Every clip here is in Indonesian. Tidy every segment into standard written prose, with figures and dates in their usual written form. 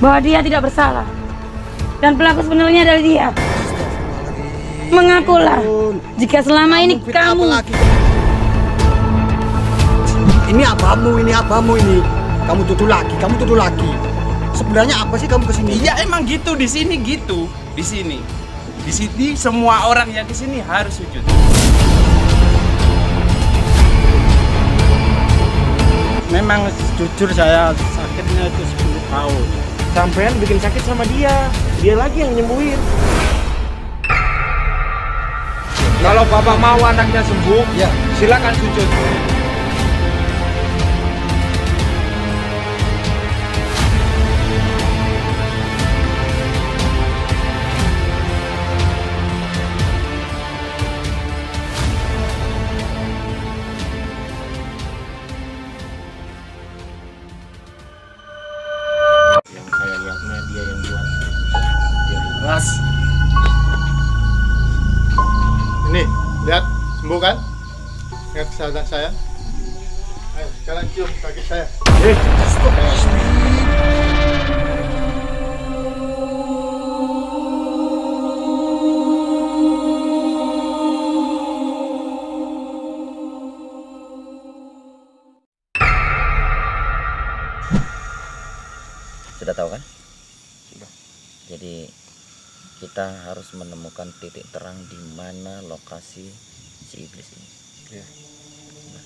bahwa dia tidak bersalah dan pelaku sebenarnya adalah dia. Mengakulah jika selama ini kamu. Ini abamu ini. Kamu tuduh lagi. Sebenarnya apa sih kamu kesini? Iya emang gitu di sini gitu. Di sini semua orang yang di sini harus sujud. Memang jujur saya sakitnya itu 10 tahun. Sampean bikin sakit sama dia lagi yang nyembuhin. Kalau bapak mau anaknya sembuh, Ya. silakan sujud. Yang saya lihatnya dia yang buat. Ras. Ini, lihat, sembuh kan? Ingat kesalahan saya. Ayo, sekarang cium kaki saya. Sudah tahu kan? Sudah. Jadi kita harus menemukan titik terang di mana lokasi si iblis ini. Iya. Nah,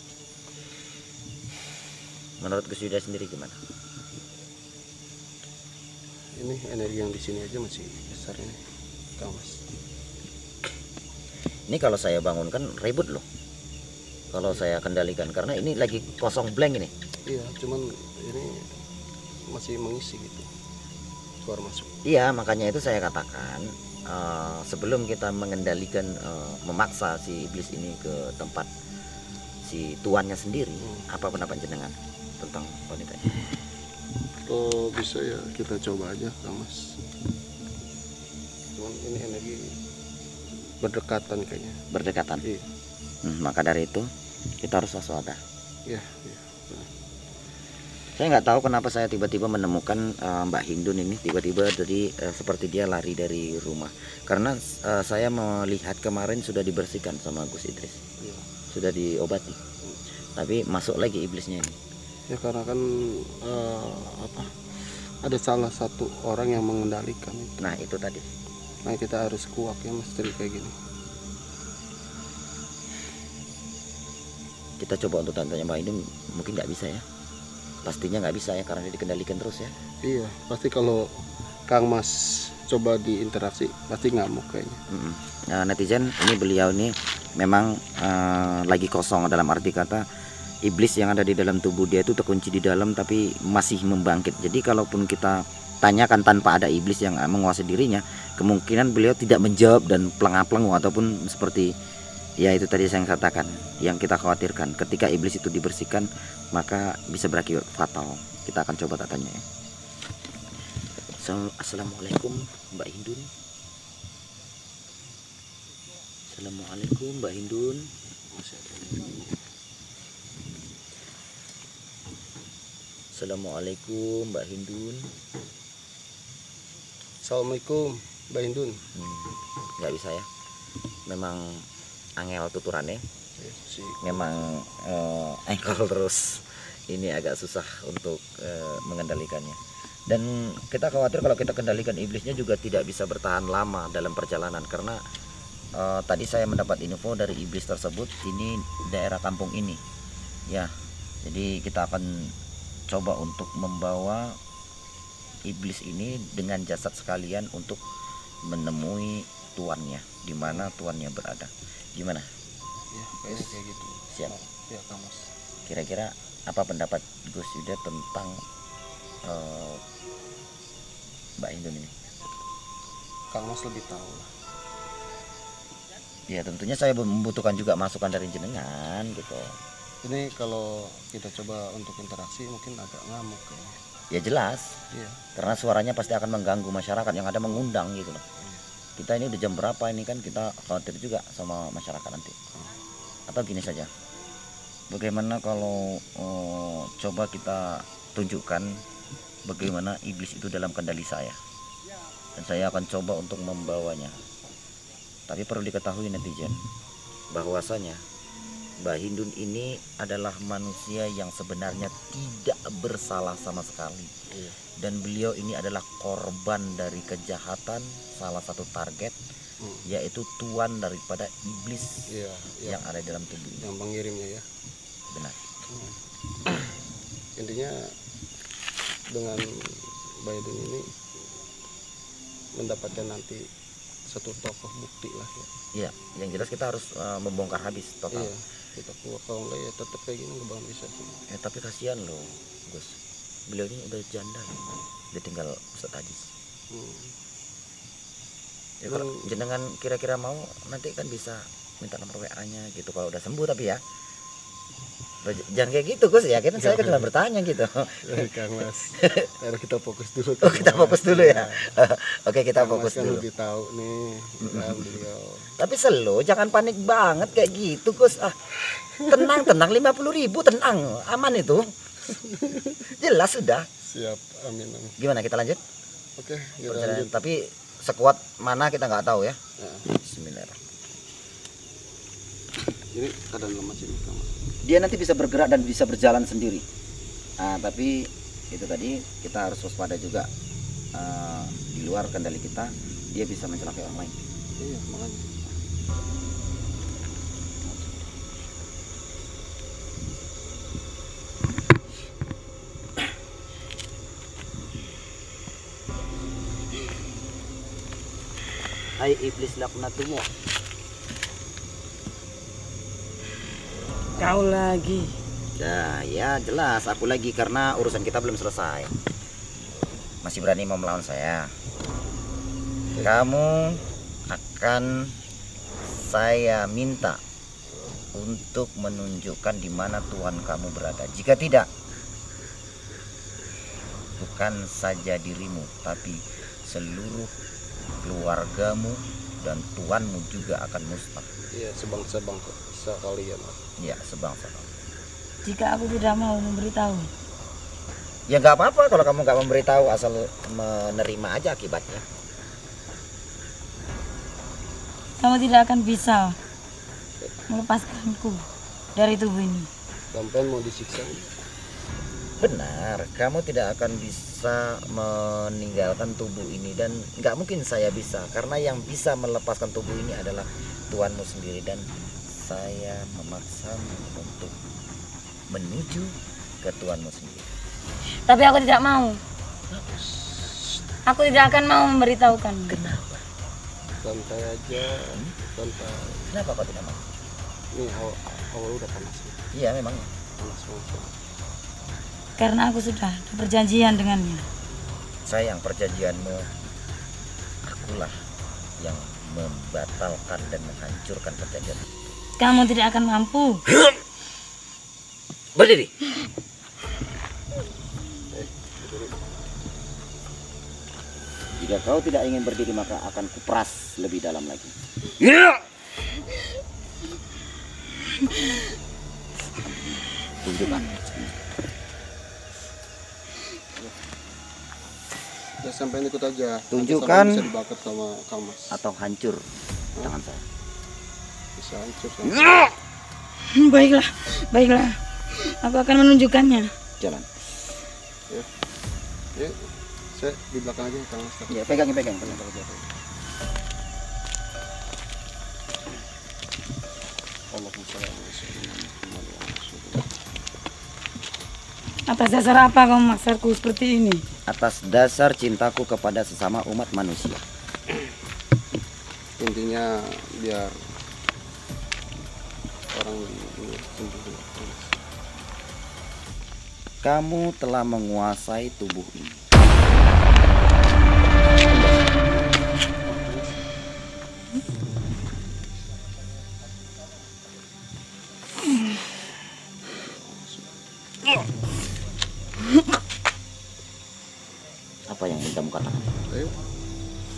menurut Gus Yuda sendiri gimana? Ini energi yang di sini aja masih besar ini, Kang Mas. Ini kalau saya bangunkan ribut loh. Kalau saya kendalikan karena ini lagi kosong blank ini. Iya, cuman ini masih mengisi gitu. Keluar masuk. Iya, makanya itu saya katakan sebelum kita mengendalikan memaksa si iblis ini ke tempat si tuannya sendiri, apa pendapat jenengan tentang wanita ini? Oh bisa ya, kita coba aja Kang Mas. Cuman ini energi berdekatan kayaknya. Berdekatan. Iya. Maka dari itu kita harus waspada. Iya, iya. Saya nggak tahu kenapa saya tiba-tiba menemukan Mbak Hindun ini tiba-tiba dari seperti dia lari dari rumah. Karena saya melihat kemarin sudah dibersihkan sama Gus Idris, Iya. sudah diobati. Tapi masuk lagi iblisnya ini. Ya karena kan ada salah satu orang yang mengendalikan itu. Nah itu tadi. Nah kita harus kuat ya Mas, kayak gini. Kita coba untuk tanya Mbak Hindun, mungkin nggak bisa ya. Pastinya nggak bisa ya karena dia dikendalikan terus ya. Iya, pasti kalau Kang Mas coba diinteraksi pasti ngamuk kayaknya. Nah, netizen ini beliau ini memang lagi kosong, dalam arti kata iblis yang ada di dalam tubuh dia itu terkunci di dalam tapi masih membangkit. Jadi kalaupun kita tanyakan tanpa ada iblis yang menguasai dirinya, kemungkinan beliau tidak menjawab dan pelengah-pelengu ataupun seperti ya itu tadi saya katakan yang kita khawatirkan. Ketika iblis itu dibersihkan maka bisa berakibat fatal. Kita akan coba tanya ya. Assalamualaikum Mbak Hindun. Assalamualaikum Mbak Hindun. Assalamualaikum Mbak Hindun. Assalamualaikum Mbak Hindun. Nggak bisa ya. Memang angel tuturannya. Memang engkol terus. Ini agak susah untuk mengendalikannya. Dan kita khawatir kalau kita kendalikan iblisnya juga tidak bisa bertahan lama dalam perjalanan. Karena tadi saya mendapat info dari iblis tersebut, ini daerah kampung ini ya. Jadi kita akan coba untuk membawa iblis ini dengan jasad sekalian untuk menemui tuannya, di mana tuannya berada. Gimana? Ya, kayaknya kayak gitu. Siap. Ya, Kang Mas. Kira-kira apa pendapat Gus Yuda tentang Mbak Hindun ini? Kang Mas lebih tahu lah. Ya tentunya saya membutuhkan juga masukan dari jenengan gitu. Ini kalau kita coba untuk interaksi mungkin agak ngamuk kayaknya. Ya jelas. Iya. Karena suaranya pasti akan mengganggu masyarakat yang ada, mengundang gitu loh. Kita ini udah jam berapa ini kan, kita khawatir juga sama masyarakat nanti. Atau gini saja, bagaimana kalau coba kita tunjukkan bagaimana iblis itu dalam kendali saya. Dan saya akan coba untuk membawanya. Tapi perlu diketahui netizen, bahwasanya Mbah Hindun ini adalah manusia yang sebenarnya tidak bersalah sama sekali. Dan beliau ini adalah korban dari kejahatan salah satu target, yaitu tuan daripada iblis yang ada dalam tubuh ini. Yang mengirimnya ya. Benar. Intinya dengan Mbah Hindun ini mendapatkan nanti satu tokoh bukti lah ya. Iya, yang jelas kita harus membongkar habis total. Iya, kita keluar, kalau enggak ya tetap kayak gini nggak bakal bisa sih. Tapi kasihan loh, Gus. Beliau ini udah janda, dia tinggal Ustadz Hadis. Ya, kalau jenengan kira-kira mau, nanti kan bisa minta nomor WA-nya gitu kalau udah sembuh, tapi ya jangan kayak gitu Gus ya, kan saya kan cuma bertanya gitu. Kang Mas, harus kita fokus dulu. Oh, kita fokus dulu ya. Oke, kita Kang fokus Mas kan dulu. lebih tahu nih beliau. Tapi selo, jangan panik banget kayak gitu Gus. Tenang, 50.000 tenang, aman itu. Jelas sudah. Siap, amin. Gimana kita lanjut? Oke, kita lanjut. Tapi sekuat mana kita nggak tahu ya. Bismillahirrahmanirrahim. Ini keadaan lemas ini, Kang Mas. Dia nanti bisa bergerak dan bisa berjalan sendiri. Tapi itu tadi kita harus waspada juga. Di luar kendali kita, dia bisa mencelakai orang lain. Iya, makanya. Hai iblis laknatumu. Kau lagi. Ya jelas aku lagi karena urusan kita belum selesai. Masih berani mau melawan saya? Kamu akan saya minta untuk menunjukkan di mana Tuhan kamu berada. Jika tidak, bukan saja dirimu, tapi seluruh keluargamu dan tuanmu juga akan musnah. Iya, sebangsa-bangsa kalian. Ya, sebangsa. Jika aku tidak mau memberitahu. Ya nggak apa-apa kalau kamu nggak memberitahu, asal menerima aja akibatnya. Kamu tidak akan bisa melepaskanku dari tubuh ini. Sampai mau disiksa. Benar, kamu tidak akan bisa meninggalkan tubuh ini dan nggak mungkin saya bisa, karena yang bisa melepaskan tubuh ini adalah Tuanmu sendiri, dan saya memaksamu untuk menuju ke Tuanmu sendiri. Tapi aku tidak mau. Aku tidak akan mau memberitahukan. Kenapa? Santai aja, santai. Kenapa kau tidak mau? Ini awal udah panas. Iya memang. Panas banget. Karena aku sudah ada perjanjian dengannya. Sayang, perjanjianmu, akulah yang membatalkan dan menghancurkan perjanjian. Kamu tidak akan mampu. Berdiri. Jika kau tidak ingin berdiri, maka akan kuperas lebih dalam lagi. Tunjukkan. Ya sampai ikut aja. Tunjukkan. Bisa dibakar sama Kang Mas. Atau hancur tangan saya. Bisa hancur sama. Baiklah, baiklah. Aku akan menunjukkannya. Jalan. Ya, saya di belakang aja Kang Mas. Ya, pegang. Allahumma shalli ala sayyidina Muhammad wa ala alihi. Atas dasar apa kamu memaksaku seperti ini? Atas dasar cintaku kepada sesama umat manusia. Intinya biar orang ini sembuh. Kamu telah menguasai tubuh ini. Apa yang ingin kamu katakan? Ayo,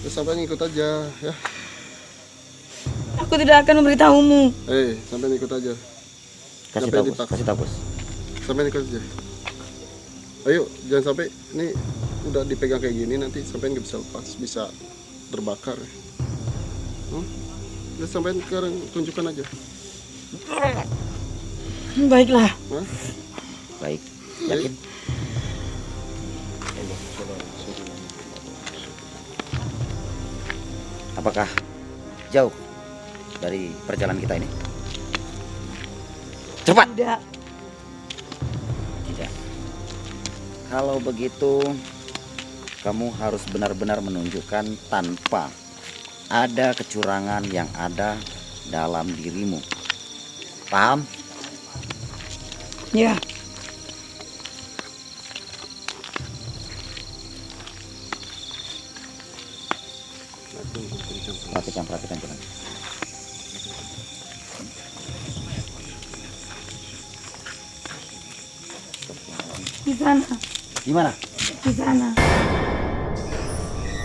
sampai ikut aja ya. Aku tidak akan memberitahumu. Sampai ikut aja. Kasih Sampai tahu, dipaksa. kasih tahu, Bos. Sampai ikut aja. Ayo, jangan sampai ini udah dipegang kayak gini nanti sampai nggak bisa lepas, bisa terbakar. Udah sampai sekarang tunjukkan aja. Baiklah. Hah? Baik, yakin. Apakah jauh dari perjalanan kita ini? Cepat. Tidak. Tidak. Kalau begitu, kamu harus benar-benar menunjukkan tanpa ada kecurangan yang ada dalam dirimu. Paham? Ya. Perhatikan jangan. Di sana. Di mana? Di sana.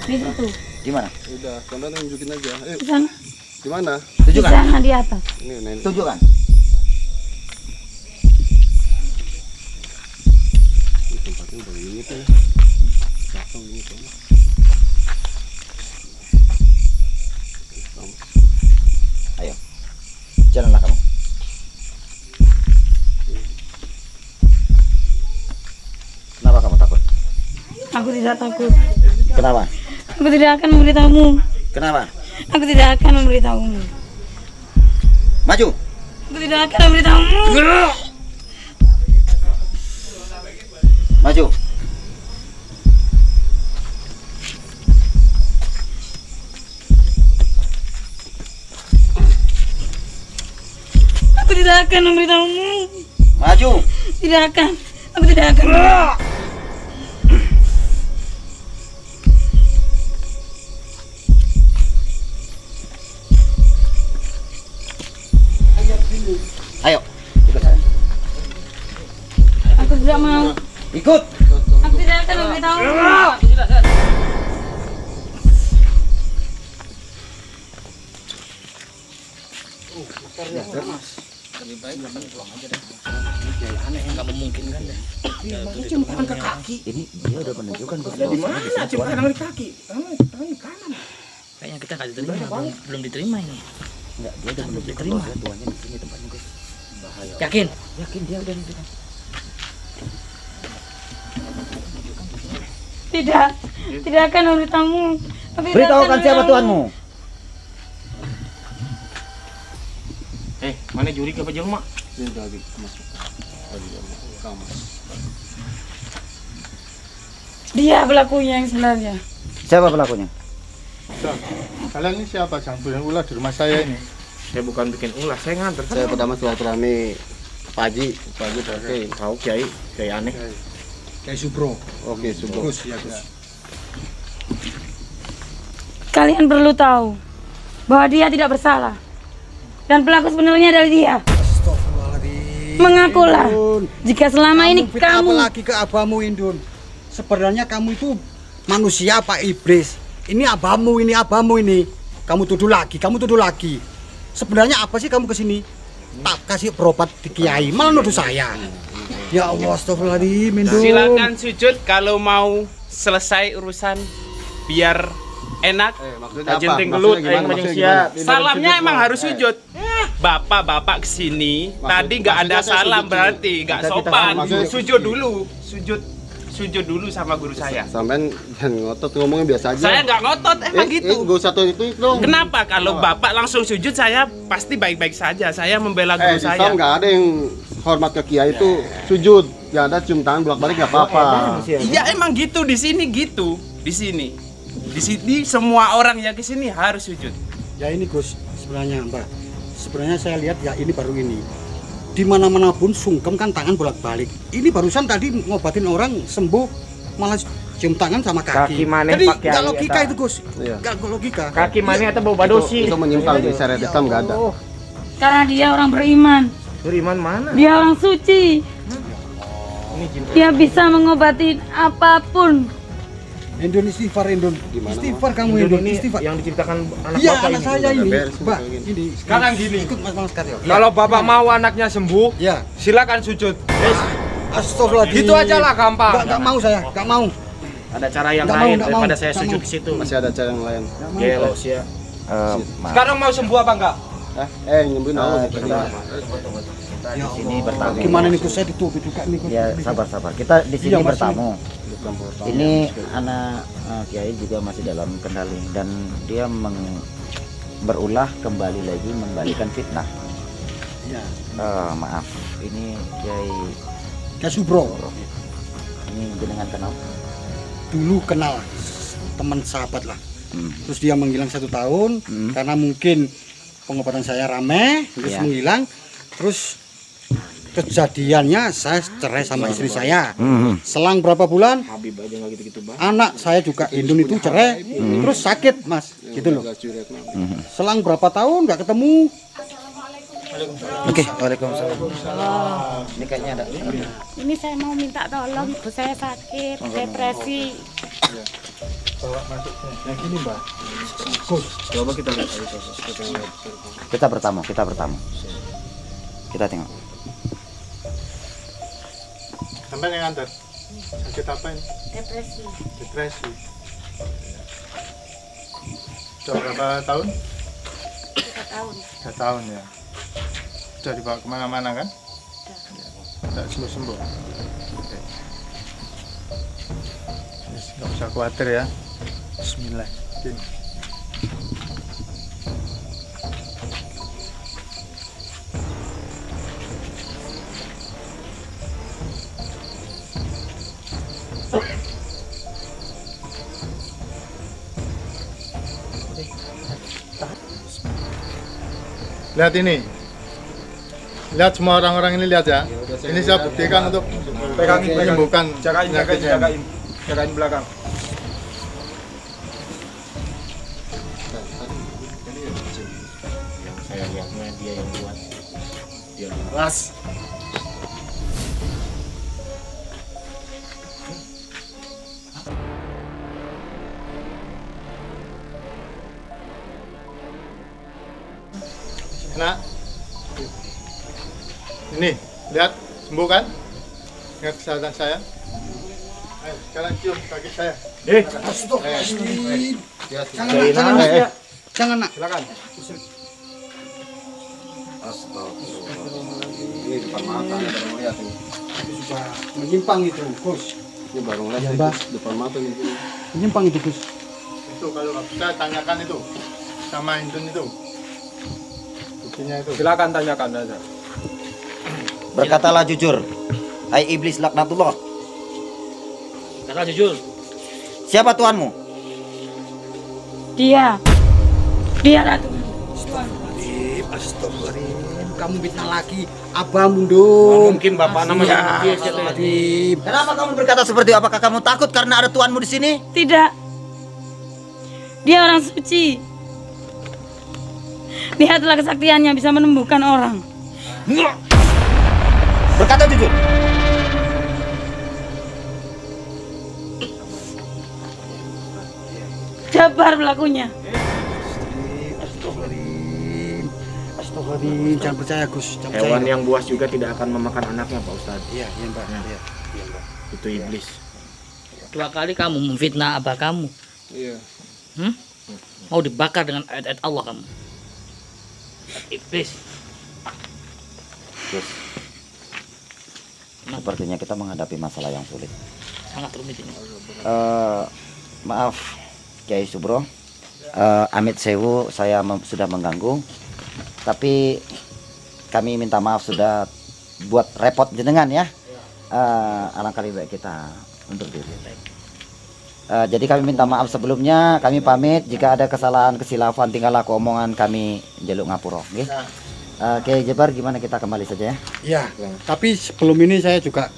Di situ. Di mana? Udah, sampai tunjukin aja. Ayo, Di sana. di mana? Di Tunjukkan. sana di atas. Ini nenek. Tunjukkan. Ini tempatnya udah ini tuh. Kosong ini tuh. Ayo, jalanlah kamu. Kenapa kamu takut? Aku tidak takut. Kenapa? Aku tidak akan memberitahumu. Kenapa? Aku tidak akan memberitahumu. Maju. Aku tidak akan memberitahumu. Maju. Aku tidak akan memberitahumu. Maju. Tidak akan. Aku tidak akan. Ayo, ikut saya. Aku tidak mau. Ikut. Aku tidak akan memberitahumu. Ini dia udah menunjukkan bahwa Di mana? Coba tangan di kaki. Tangan di kanan. Kayaknya kita nggak diterima, belum diterima ini. enggak, dia udah menunjukkan diterima. bahwa tuannya di sini tempatnya, guys. Bahaya. Yakin? Yakin dia udah menunjukkan. Tidak. Tidak akan memberitahumu. Aku tidak Beritahukan akan siapa memberitahumu. Tuhanmu. Mana juri ke baju rumah? Ini udah masuk. Kamar. Dia pelakunya yang sebenarnya. Siapa pelakunya? Kalian ini siapa yang punya ulah di rumah saya ini? Saya bukan bikin ulah, saya nganter. Saya pertama silaturahmi Pak Haji. Pak Haji oke. Tahu Kiai aneh. Kayak Subro. Oke, Subro. Gus, ya Gus. Kalian perlu tahu bahwa dia tidak bersalah. Dan pelaku sebenarnya adalah dia. Astagfirullahaladzim. Mengakulah Indun. jika selama ini fitnah kamu apa lagi ke abamu, Indun? Sebenarnya kamu itu manusia apa iblis? Ini abamu ini. Kamu tuduh lagi. Sebenarnya apa sih kamu kesini? Tak kasih berobat di kiai, malah nuduh saya. Ya Allah, astagfirullahaladzim, Indun. Silakan sujud kalau mau selesai urusan biar enak. Maksudnya apa? Jenting Maksudnya gelut, gimana? aing Maksudnya manusia. gimana? Salamnya emang harus sujud. Bapak-bapak kesini tadi nggak ada maksudnya saya salam sujud berarti nggak Kita sopan. maksudnya- Sujud dulu sama guru saya. Sampean jangan ngotot, ngomongnya biasa aja. Saya nggak ngotot emang gitu. Gak usah tuh itu dong. Kenapa kalau bapak langsung sujud saya pasti baik-baik saja. Saya membela guru Islam saya. nggak ada yang hormat ke kiai itu sujud. Yang ada cium tangan bolak-balik nggak apa-apa. Iya emang gitu di sini gitu. Di sini semua orang yang ke sini harus sujud. Ya ini Gus, sebenarnya Mbak. Sebenarnya saya lihat ya ini baru ini. Di mana-mana pun sungkem kan tangan bolak-balik. Ini barusan tadi ngobatin orang sembuh malah cium tangan sama kaki. Kaki maneh Jadi pakai nggak air, logika eta. itu Gus. Iya. Nggak logika. Kaki mana atau bau badosi? Itu menyimpang di syariat Islam nggak ada. karena dia orang beriman. Beriman mana? Dia orang suci. Ini jin. Dia bisa mengobati apapun. Indun istighfar Indun. Gimana, Istighfar kamu Indun Indun. ini Istighfar. yang diciptakan anak Iya bapak anak ini. saya ini. Beres, Mbak, kayak gini. ini. Sekarang gini. Ikut Mas Sekar ya. Kalau bapak mau anaknya sembuh, Ya. silakan sujud. Astagfirullahaladzim. Gitu aja lah gampang. Nggak mau saya, nggak mau. Ada cara yang Nggak mau, lain nggak daripada mau, saya nggak sujud mau. di situ. Masih ada cara yang lain. Gelo sia. Maaf. Sekarang mau sembuh apa enggak? Nyembuhin Allah. Kita di sini bertamu. Gimana nih Gus, saya dituduh juga nih Gus. Ya sabar. Kita di sini Iya, Mas. bertamu. Ini anak Kiai juga masih dalam kendali dan dia berulah kembali lagi membalikan fitnah. Iya. Maaf, ini Kiai Kiai Subro. ini jenengan kenal? Dulu kenal teman sahabat lah. Hmm. Terus dia menghilang 1 tahun karena mungkin pengobatan saya rame, terus Iya. menghilang. Terus kejadiannya saya cerai sama istri saya. Selang berapa bulan? Habib aja nggak gitu-gitu bang. Anak saya juga Indun itu cerai, terus sakit Mas, gitu loh. Selang berapa tahun nggak ketemu. Oke, waalaikumsalam. Ini kayaknya ada. Ini saya mau minta tolong, ibu saya sakit, depresi. Yang ini Mbak. Coba kita lihat. Kita bertamu. Kita tengok. Sampai yang nganter. Sakit apa ini? Depresi. Depresi. Sudah berapa tahun? 3 tahun. 3 tahun ya. Sudah dibawa kemana-mana kan? Tidak sembuh-sembuh. Oke. Nggak usah khawatir ya. Bismillah. Gini. Lihat ini. Lihat semua orang-orang ini lihat ya. Ini saya buktikan untuk menyembuhkan penyakitnya. Jagain belakang. Saya lihatnya dia yang buat. Dia keras. Nah, ini lihat sembuh kan? Ingat kesehatan saya. Ayo, sekarang cium kaki saya. Astagfirullahaladzim. Jangan Mas ya. Jangan nak. Silakan. Ini depan mata, ada yang lihat ini. Sudah menyimpang itu Gus. Ini baru ngeliat Ya, ini, Mbak. depan mata ini. Menyimpang itu Gus. Itu kalau nggak bisa tanyakan itu sama Indun itu. Buktinya itu. Silakan tanyakan aja. Berkatalah jujur. Hai iblis laknatullah. Kata jujur. Siapa tuanmu? Dia Ratu. Astagfirullahaladzim. Kamu fitnah lagi. Abah mundur. Mungkin bapak namanya dia siapa? Astagfirullahaladzim. Kenapa kamu berkata seperti itu? Apakah kamu takut karena ada tuanmu di sini? Tidak. Dia orang suci. Lihatlah kesaktiannya bisa menembuhkan orang. Berkata jujur. Jabar pelakunya. Astagfirullahaladzim. Jangan percaya Gus. Jangan percaya. Hewan yang buas juga tidak akan memakan anaknya Pak Ustadz. Iya, iya Mbak. Iya. Itu iblis. 2 kali kamu memfitnah abah kamu. Iya. Mau dibakar dengan ayat-ayat Allah kamu. Iblis. Gus, sepertinya kita menghadapi masalah yang sulit. Sangat rumit ini. Maaf Kiai Subro, Amit Sewu, saya sudah mengganggu. Tapi kami minta maaf sudah buat repot jenengan ya. Alangkah lebih baik kita undur diri. Jadi kami minta maaf sebelumnya. Kami pamit jika ada kesalahan kesilafan tinggal laku omongan kami jaluk ngapura. Okay? Kiai Jabar, gimana kita kembali saja ya? Iya. Tapi sebelum ini saya juga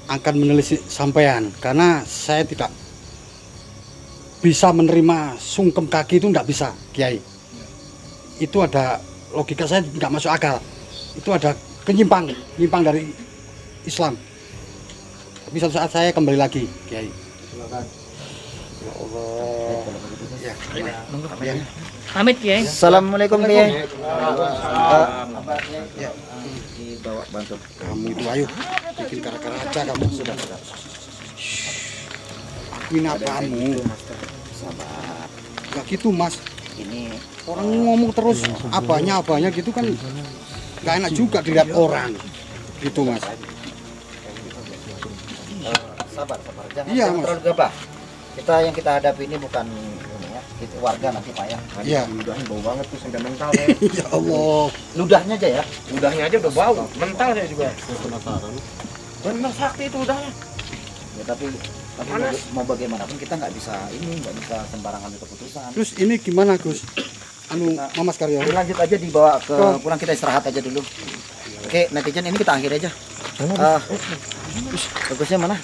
akan menelisik sampean karena saya tidak bisa menerima sungkem kaki itu, tidak bisa Kiai. Itu ada logika saya tidak masuk akal. Itu ada penyimpang dari Islam. Tapi suatu saat saya kembali lagi Kiai. Silakan. Ya Allah. Ya. Pamit ya. Assalamualaikum Kiai. Dibawa bantu. Kamu itu ayo. bikin gara-gara aja kamu. Sudah. Akuin apamu. Sabar. Gak gitu Mas. Ini Orang ngomong terus abahnya gitu kan gak enak juga dilihat orang. Gitu Mas. sabar. Jangan, Iya, jangan Mas. terlalu gebah. Yang kita hadapi ini bukan ini ya, itu warga nanti Pak ya. Iya. Ludahnya bau banget tuh sampai mental ya. Ya Allah. Ludahnya aja ya. Ludahnya aja udah bau, mental saya juga. Benar sakti itu ludahnya. Ya tapi mau bagaimanapun kita nggak bisa sembarangan ambil keputusan. Terus ini gimana Gus? Mamas Karyo. Lanjut aja dibawa ke pulang, kita istirahat aja dulu. Oke, netizen ini kita akhir aja. Bagusnya mana?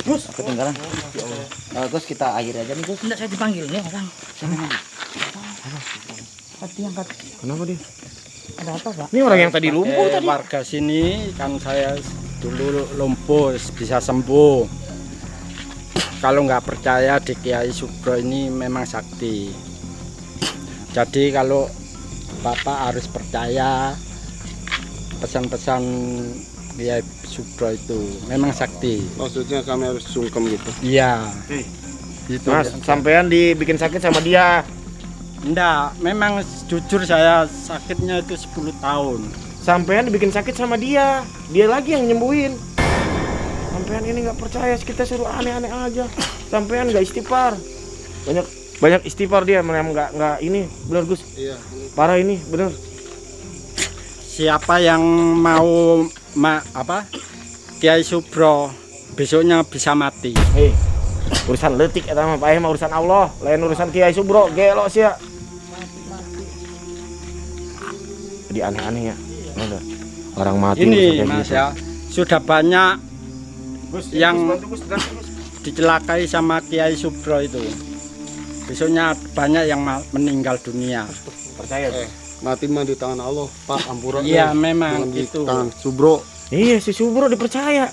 Gus, ketinggalan. Gus, kita akhir aja nih Gus. Tidak, saya dipanggil ya orang. Kenapa dia? Ada apa Pak? Ini orang yang tadi lumpuh tadi. Warga sini kan saya dulu lumpuh bisa sembuh. Kalau nggak percaya di Kiai Subro ini memang sakti. Jadi kalau Bapak harus percaya pesan-pesan Kiai Subro itu memang sakti. Maksudnya kami harus sungkem gitu. Iya. Itu. Mas, sampean dibikin sakit sama dia. Enggak, memang jujur saya sakitnya itu 10 tahun. Sampean dibikin sakit sama dia. Dia lagi yang nyembuhin. Sampean ini nggak percaya, kita suruh aneh-aneh aja. Sampean nggak istighfar. Banyak istighfar dia, memang nggak ini. Bener Gus. Iya. Parah ini, bener. Siapa yang mau Kiai Subro besoknya bisa mati. Hei, urusan letik eta mah Pak, urusan Allah, lain urusan Kiai Subro, gelok sih ya. Jadi aneh-aneh ya. Orang mati Ini kayak Mas gitu. ya, sudah banyak yang dicelakai sama Kiai Subro itu. Besoknya banyak yang meninggal dunia. Percaya Mati mah di tangan Allah, Pak. Ampura. Iya memang Bukan di itu. tangan Subro. Iya, si Subro dipercaya.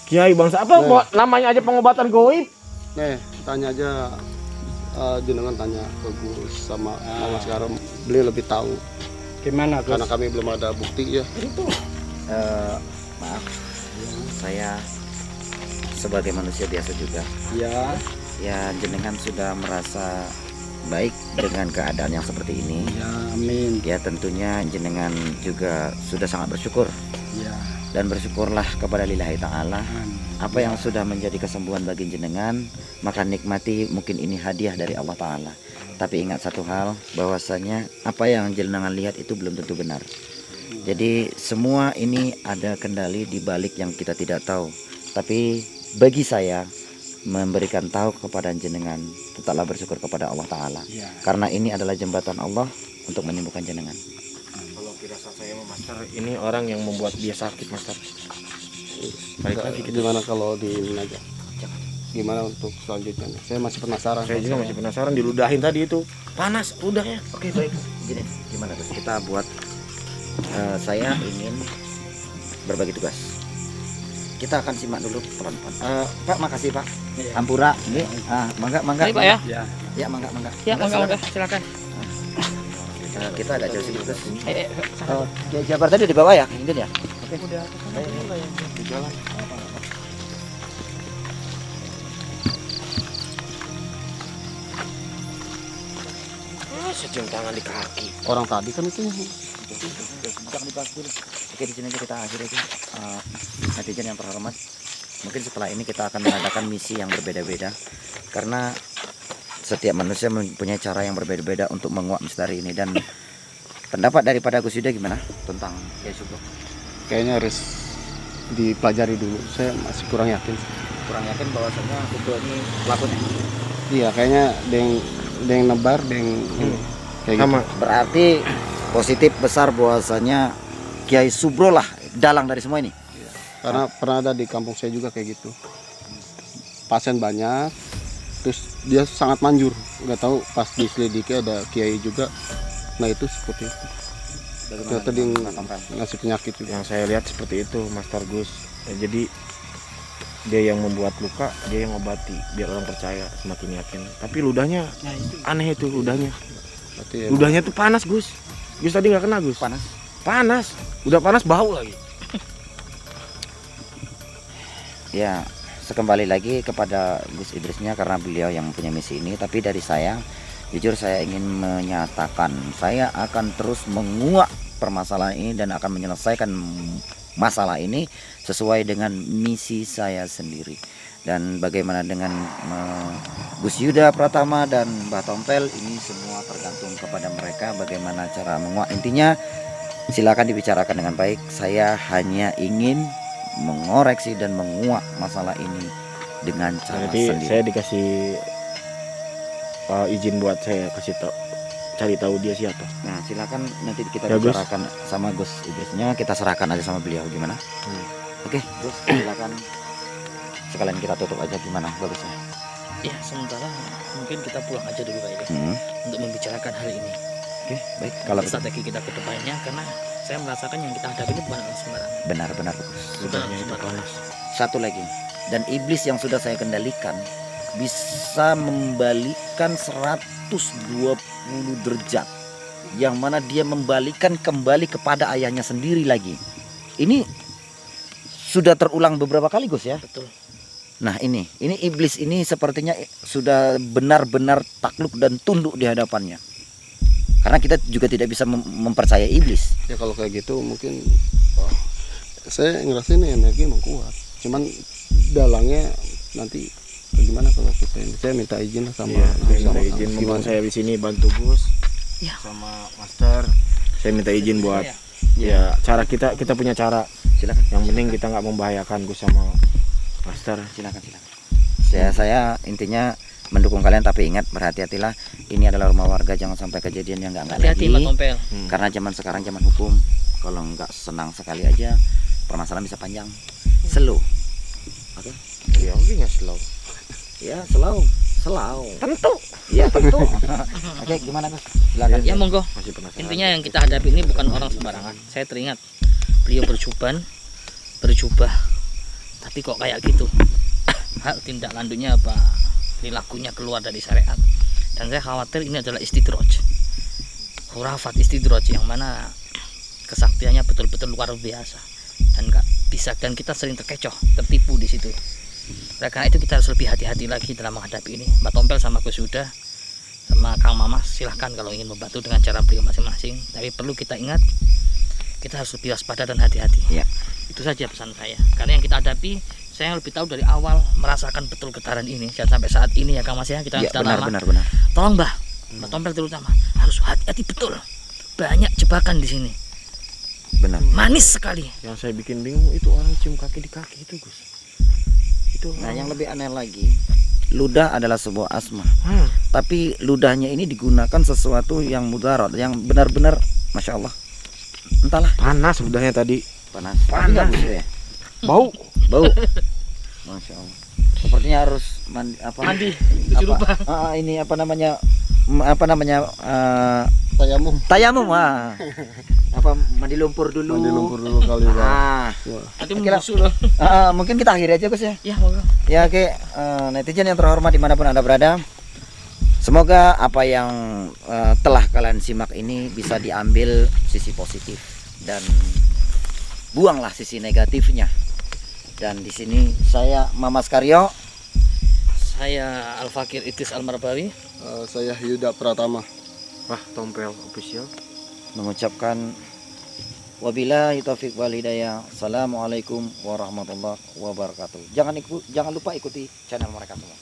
Kiai bangsa apa? Namanya aja pengobatan goib. Nih, tanya aja jenengan tanya ke Gus sama Mama sekarang, beliau lebih tahu. Gimana Gus? Karena kami belum ada bukti ya. Maaf, saya sebagai manusia biasa juga. Ya jenengan sudah merasa baik dengan keadaan yang seperti ini. Ya, amin. Ya tentunya jenengan juga sudah sangat bersyukur. Ya. Dan bersyukurlah kepada lillahi ta'ala. Apa yang sudah menjadi kesembuhan bagi jenengan, maka nikmati, mungkin ini hadiah dari Allah Ta'ala. Tapi ingat satu hal, bahwasanya apa yang jenengan lihat itu belum tentu benar. Jadi semua ini ada kendali di balik yang kita tidak tahu. Tapi bagi saya, memberikan tahu kepada jenengan, tetaplah bersyukur kepada Allah Ta'ala. Karena ini adalah jembatan Allah untuk menyembuhkan jenengan. Kalau firasat saya Master, ini orang yang membuat dia sakit Master. Balik lagi gitu. Gimana kalau di ini aja? Gimana untuk selanjutnya? Saya masih penasaran. Saya juga masih penasaran, diludahin tadi itu. Panas ludahnya. Oke baik. Gini, gimana Gus? Kita buat, saya ingin berbagi tugas. Kita akan simak dulu pelan-pelan. Pak, makasih Pak. Ampura, ini, mangga. Ini Pak ya? Ya, mangga. Ya, mangga, silakan. Kita agak jauh sedikit Gus. Jabar tadi di bawah ya, mungkin ya. Oke. Di jalan. Sejam tangan di kaki. Orang tadi kan itu. Jangan dibahas dulu. Oke, di sini aja kita akhiri aja. Netizen yang terhormat, mungkin setelah ini kita akan mengadakan misi yang berbeda-beda, karena setiap manusia mempunyai cara yang berbeda-beda untuk menguak misteri ini. Dan pendapat daripada Gus Yuda gimana tentang Kiai Subro? Kayaknya harus dipelajari dulu. Saya masih kurang yakin. Kurang yakin bahwasanya Subro ini pelakunya. Iya, kayaknya deng nebar, kayak Sama. gitu. Berarti positif besar bahwasanya Kiai Subro lah dalang dari semua ini. Karena pernah ada di kampung saya juga kayak gitu. Pasien banyak, terus dia sangat manjur. Nggak tahu pas diselidiki ada kiai juga. Nah itu seperti itu. Ternyata dia ngasih penyakit juga. Yang saya lihat seperti itu Master Gus. Jadi dia yang membuat luka, dia yang ngobati, biar orang percaya, semakin yakin. Tapi ludahnya aneh itu ludahnya. Berarti Ludahnya tuh panas Gus. Gus tadi nggak kena Gus. Panas. Panas. Udah panas bau lagi. Ya, sekembali lagi kepada Gus Idrisnya karena beliau yang punya misi ini. Tapi dari saya, jujur saya ingin menyatakan saya akan terus menguak permasalahan ini dan akan menyelesaikan masalah ini sesuai dengan misi saya sendiri. Dan bagaimana dengan Gus Yuda Pratama dan Mbah Tompel, ini semua tergantung kepada mereka bagaimana cara menguak. Intinya silakan dibicarakan dengan baik. Saya hanya ingin mengoreksi dan menguak masalah ini dengan cara Nanti sendiri. saya dikasih izin buat saya kasih tahu, cari tahu dia siapa. Nah, silakan nanti kita Ya, Gus. bicarakan sama Gus Idrisnya, kita serahkan aja sama beliau gimana? Oke, Gus, silakan. Sekalian kita tutup aja gimana bagusnya. Ya, sementara mungkin kita pulang aja dulu kayaknya untuk membicarakan hal ini. Oke, baik. Kalau Nanti strategi kita ke depannya, karena saya merasakan yang kita hadapi ini bukan orang sembarangan. benar-benar Bukan orang sembarangan. satu lagi, dan iblis yang sudah saya kendalikan bisa membalikan 120 derajat, yang mana dia membalikan kembali kepada ayahnya sendiri lagi. Ini sudah terulang beberapa kali, Gus, ya. Betul. Nah, ini iblis ini sepertinya sudah benar-benar takluk dan tunduk di hadapannya. Karena kita juga tidak bisa mempercayai iblis. Ya kalau kayak gitu mungkin saya ngerasain energi emang kuat. Cuman dalangnya nanti gimana kalau kita ini? Saya minta izin sama minta izin mumpung saya di sini bantu Gus sama Master. Saya minta izin buat ya cara kita punya cara. Silakan. Yang penting kita nggak membahayakan Gus sama Master. Silakan. Saya intinya mendukung kalian, tapi ingat, berhati-hatilah. Ini adalah rumah warga, jangan sampai kejadian yang enggak Hati-hati, lagi. Mbak Tompel. Karena zaman sekarang zaman hukum, kalau nggak senang sekali aja permasalahan bisa panjang. Slow. Oke? Ya oke, nggak slow. Ya, slow. Tentu. Ya, tentu. Oke, gimana, Gus? Silakan. Ya, monggo. Masih penasaran. Intinya yang kita hadapi ini bukan orang sembarangan. Saya teringat beliau berjubah, tapi kok kayak gitu. Hal tindak lanjutnya apa, perilakunya keluar dari syariat. Dan saya khawatir ini adalah istidraj, khurafat istidraj, yang mana kesaktiannya betul-betul luar biasa dan nggak bisa, dan kita sering terkecoh, tertipu di situ. Oleh karena itu kita harus lebih hati-hati lagi dalam menghadapi ini. Mbak Tompel sama Gus Yuda sama Kang Mamas, silahkan kalau ingin membantu dengan cara beliau masing-masing. Tapi perlu kita ingat, kita harus lebih waspada dan hati-hati. Ya. Itu saja pesan saya. Karena yang kita hadapi, saya lebih tahu dari awal, merasakan betul getaran ini. Dan sampai saat ini ya Kang Mas ya, kita Ya, sudah benar. lama. Tolong Mbah Tompel terutama harus hati-hati betul. Banyak jebakan di sini. Benar. Manis sekali. Yang saya bikin bingung itu orang cium kaki di kaki itu Gus. Itu Nah, yang lebih aneh lagi, ludah adalah sebuah asma. Tapi ludahnya ini digunakan sesuatu yang mudarat, yang benar-benar Masya Allah. Entahlah. panas ludahnya tadi. Panas. Panas. Ya? Bau. Masya Allah. Sepertinya harus mandi. Tujuh rupa. Ini apa namanya? Tayamum. Apa mandi lumpur dulu. kali ya. Nanti musuh loh. Mungkin kita akhiri aja, Gus ya. Ya, monggo. Ya, oke, netizen yang terhormat dimanapun Anda berada, semoga apa yang telah kalian simak ini bisa diambil sisi positif dan buanglah sisi negatifnya. Dan di sini saya Mamas Karyo, Saya Al-Fakir Idris Al-Marbawi. Saya Yuda Pratama. Wah, Tompel official. mengucapkan wabillahi taufiq wal hidayah. Assalamualaikum warahmatullahi wabarakatuh. Jangan lupa ikuti channel mereka semua.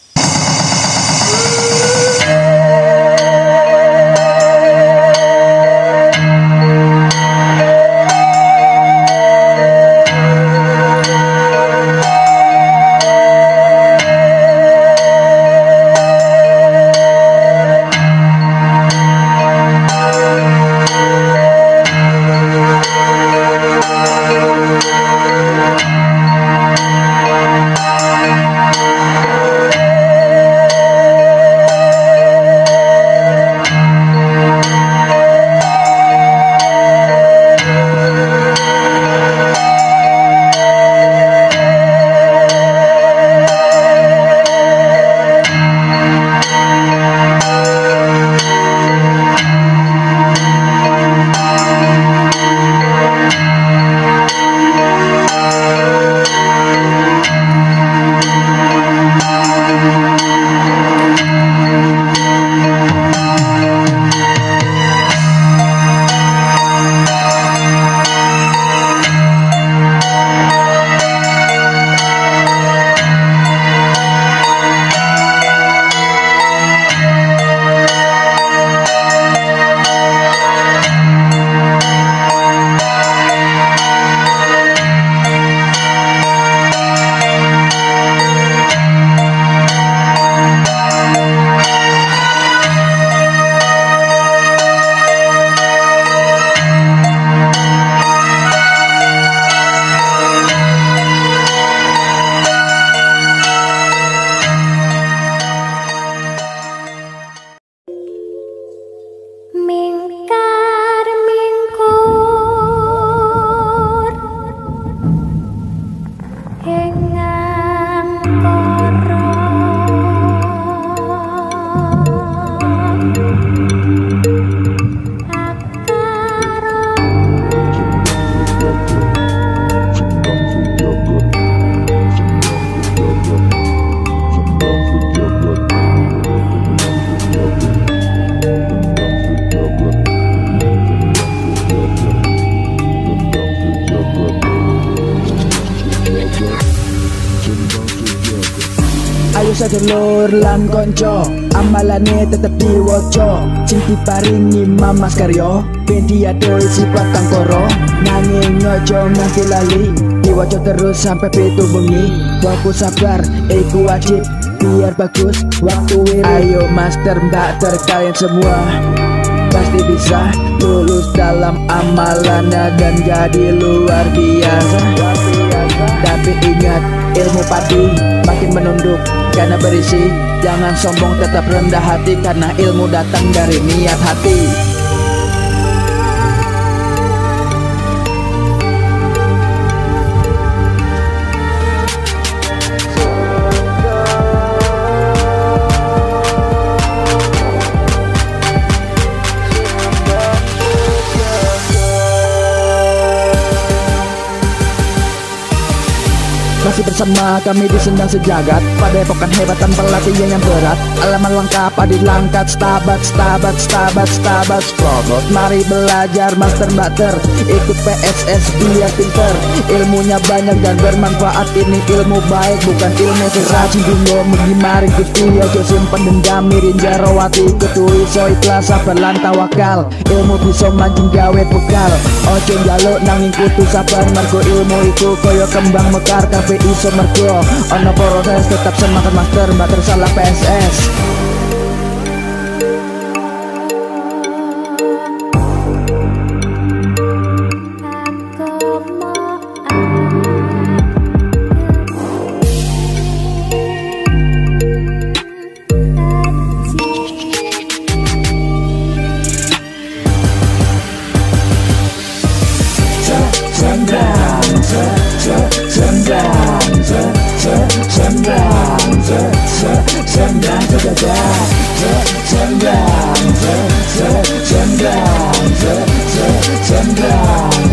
sedulur lan konco, amalane tetep diwoco. Sing diparingi Mamas Karyo, ben diadoh sifat tangkoro. Nanging ojo nganti lali, diwoco terus sampai pitu bengi. Fokus sabar, iku wajib biar bagus waktu ini. Ayo master mbak kalian semua pasti bisa lulus dalam amalannya dan jadi luar biasa. Tapi ingat, ilmu padi makin menunduk karena berisi. Jangan sombong, tetap rendah hati karena ilmu datang dari niat hati. Masih bersama kami di Sendang Sejagat, pada epokan hebat tanpa latihan yang berat. Alaman lengkap adi langkat, stabat Sprobot. Mari belajar master bater, ikut PSS biar pinter. Ilmunya banyak dan bermanfaat, ini ilmu baik bukan ilmu sesat. Dulu mengimarin kustiyo, jo simpen dendam mirin jarawati. Ketui so ikhlas sabar lan tawakal, ilmu bisa mancing gawe bekal. Ojo jaluk nanging kutu sabar, mergo ilmu iku koyo kembang mekar. Kafe iso mergo ono proses, tetap semangat master salah PSS. Sendang